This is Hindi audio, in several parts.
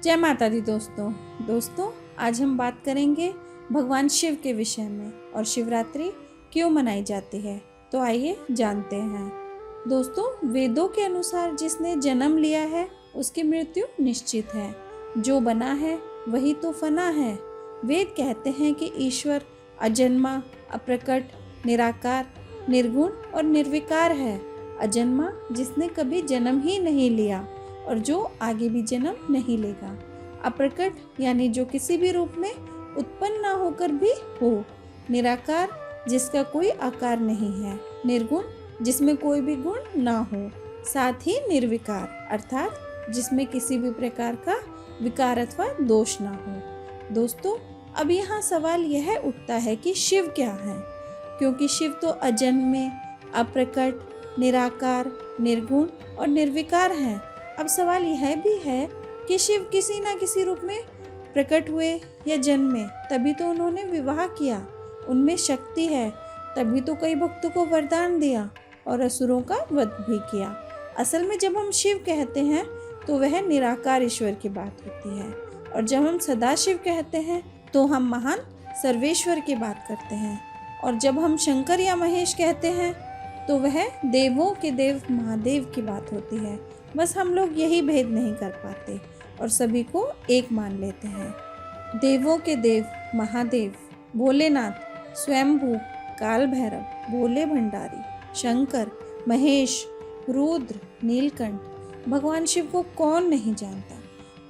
जय माता दी दोस्तों आज हम बात करेंगे भगवान शिव के विषय में और शिवरात्रि क्यों मनाई जाती है। तो आइए जानते हैं। दोस्तों, वेदों के अनुसार जिसने जन्म लिया है उसकी मृत्यु निश्चित है। जो बना है वही तो फना है। वेद कहते हैं कि ईश्वर अजन्मा, अप्रकट, निराकार, निर्गुण और निर्विकार है। अजन्मा जिसने कभी जन्म ही नहीं लिया और जो आगे भी जन्म नहीं लेगा। अप्रकट यानी जो किसी भी रूप में उत्पन्न ना होकर भी हो। निराकार जिसका कोई आकार नहीं है। निर्गुण जिसमें कोई भी गुण ना हो। साथ ही निर्विकार अर्थात जिसमें किसी भी प्रकार का विकार अथवा दोष ना हो। दोस्तों, अब यहाँ सवाल यह उठता है कि शिव क्या है, क्योंकि शिव तो अजन्मे, अप्रकट, निराकार, निर्गुण और निर्विकार हैं। अब सवाल यह भी है कि शिव किसी न किसी रूप में प्रकट हुए या जन्मे, तभी तो उन्होंने विवाह किया। उनमें शक्ति है, तभी तो कई भक्तों को वरदान दिया और असुरों का वध भी किया। असल में जब हम शिव कहते हैं तो वह निराकार ईश्वर की बात होती है, और जब हम सदाशिव कहते हैं तो हम महान सर्वेश्वर की बात करते हैं, और जब हम शंकर या महेश कहते हैं तो वह देवों के देव महादेव की बात होती है। बस हम लोग यही भेद नहीं कर पाते और सभी को एक मान लेते हैं। देवों के देव महादेव, भोलेनाथ, स्वयंभू, काल भैरव, भोले भंडारी, शंकर, महेश, रुद्र, नीलकंठ। भगवान शिव को कौन नहीं जानता।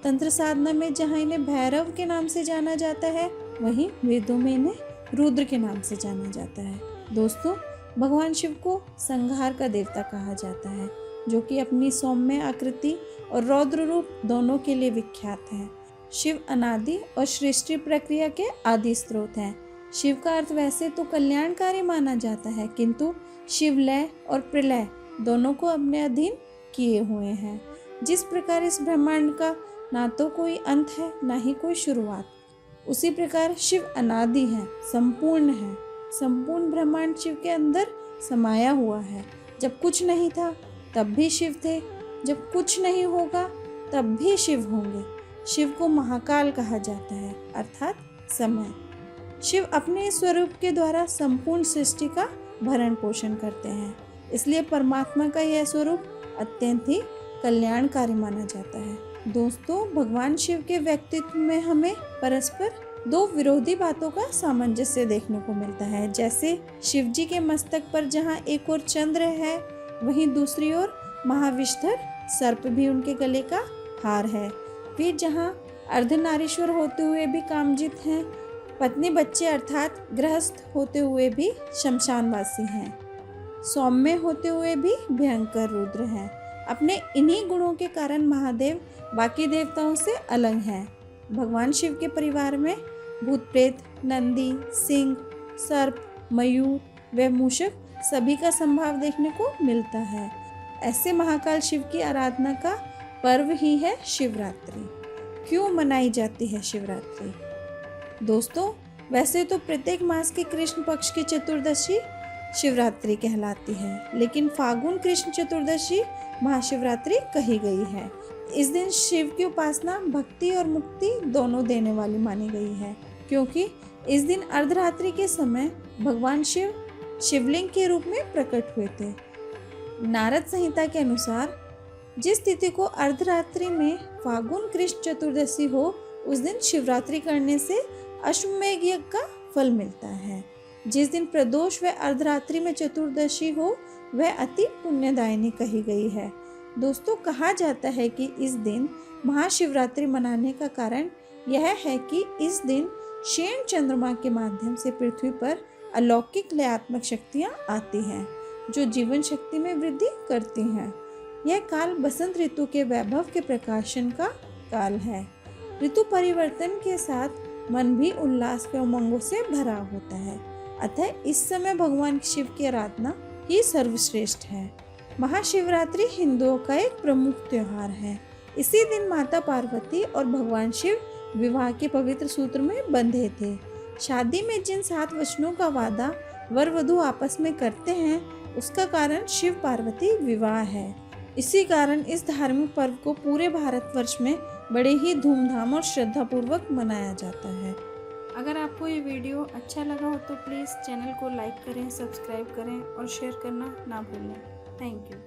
तंत्र साधना में जहाँ इन्हें भैरव के नाम से जाना जाता है, वहीं वेदों में इन्हें रुद्र के नाम से जाना जाता है। दोस्तों, भगवान शिव को संहार का देवता कहा जाता है, जो कि अपनी सौम्य आकृति और रौद्र रूप दोनों के लिए विख्यात है। शिव अनादि और सृष्टि प्रक्रिया के आदि स्रोत हैं। शिव का अर्थ वैसे तो कल्याणकारी माना जाता है, किंतु शिव लय और प्रलय दोनों को अपने अधीन किए हुए हैं। जिस प्रकार इस ब्रह्मांड का ना तो कोई अंत है ना ही कोई शुरुआत, उसी प्रकार शिव अनादि है, संपूर्ण है। संपूर्ण ब्रह्मांड शिव के अंदर समाया हुआ है। जब कुछ नहीं था तब भी शिव थे, जब कुछ नहीं होगा तब भी शिव होंगे। शिव को महाकाल कहा जाता है, अर्थात समय। शिव अपने स्वरूप के द्वारा संपूर्ण सृष्टि का भरण पोषण करते हैं, इसलिए परमात्मा का यह स्वरूप अत्यंत ही कल्याणकारी माना जाता है। दोस्तों, भगवान शिव के व्यक्तित्व में हमें परस्पर दो विरोधी बातों का सामंजस्य देखने को मिलता है। जैसे शिव जी के मस्तक पर जहाँ एक ओर चंद्र है, वहीं दूसरी ओर महाविष्धर सर्प भी उनके गले का हार है। वे जहाँ अर्धनारीश्वर होते हुए भी कामजित हैं, पत्नी बच्चे अर्थात गृहस्थ होते हुए भी शमशानवासी हैं, सौम्य होते हुए भी भयंकर रुद्र हैं। अपने इन्हीं गुणों के कारण महादेव बाकी देवताओं से अलग हैं। भगवान शिव के परिवार में भूत प्रेत, नंदी, सिंह, सर्प, मयूर व मूषक सभी का संभाव देखने को मिलता है। ऐसे महाकाल शिव की आराधना का पर्व ही है शिवरात्रि। क्यों मनाई जाती है शिवरात्रि? दोस्तों, वैसे तो प्रत्येक मास के कृष्ण पक्ष की चतुर्दशी शिवरात्रि कहलाती है, लेकिन फागुन कृष्ण चतुर्दशी महाशिवरात्रि कही गई है। इस दिन शिव की उपासना भक्ति और मुक्ति दोनों देने वाली मानी गई है, क्योंकि इस दिन अर्धरात्रि के समय भगवान शिव शिवलिंग के रूप में प्रकट हुए थे। नारद संहिता के अनुसार जिस तिथि को अर्धरात्रि में फागुन कृष्ण चतुर्दशी हो, उस दिन शिवरात्रि करने से अश्वमेघ यज्ञ का फल मिलता है। जिस दिन प्रदोष व अर्धरात्रि में चतुर्दशी हो, वह अति पुण्यदायिनी कही गई है। दोस्तों, कहा जाता है कि इस दिन महाशिवरात्रि मनाने का कारण यह है कि इस दिन क्षीण चंद्रमा के माध्यम से पृथ्वी पर अलौकिक लयात्मक शक्तियाँ आती हैं, जो जीवन शक्ति में वृद्धि करती हैं। यह काल बसंत ऋतु के वैभव के प्रकाशन का काल है। ऋतु परिवर्तन के साथ मन भी उल्लास व उमंगों से भरा होता है, अतः इस समय भगवान शिव की आराधना ही सर्वश्रेष्ठ है। महाशिवरात्रि हिंदुओं का एक प्रमुख त्योहार है। इसी दिन माता पार्वती और भगवान शिव विवाह के पवित्र सूत्र में बंधे थे। शादी में जिन 7 वचनों का वादा वर वधू आपस में करते हैं, उसका कारण शिव पार्वती विवाह है। इसी कारण इस धार्मिक पर्व को पूरे भारतवर्ष में बड़े ही धूमधाम और श्रद्धापूर्वक मनाया जाता है। अगर आपको ये वीडियो अच्छा लगा हो तो प्लीज़ चैनल को लाइक करें, सब्सक्राइब करें और शेयर करना ना भूलें। Thank you.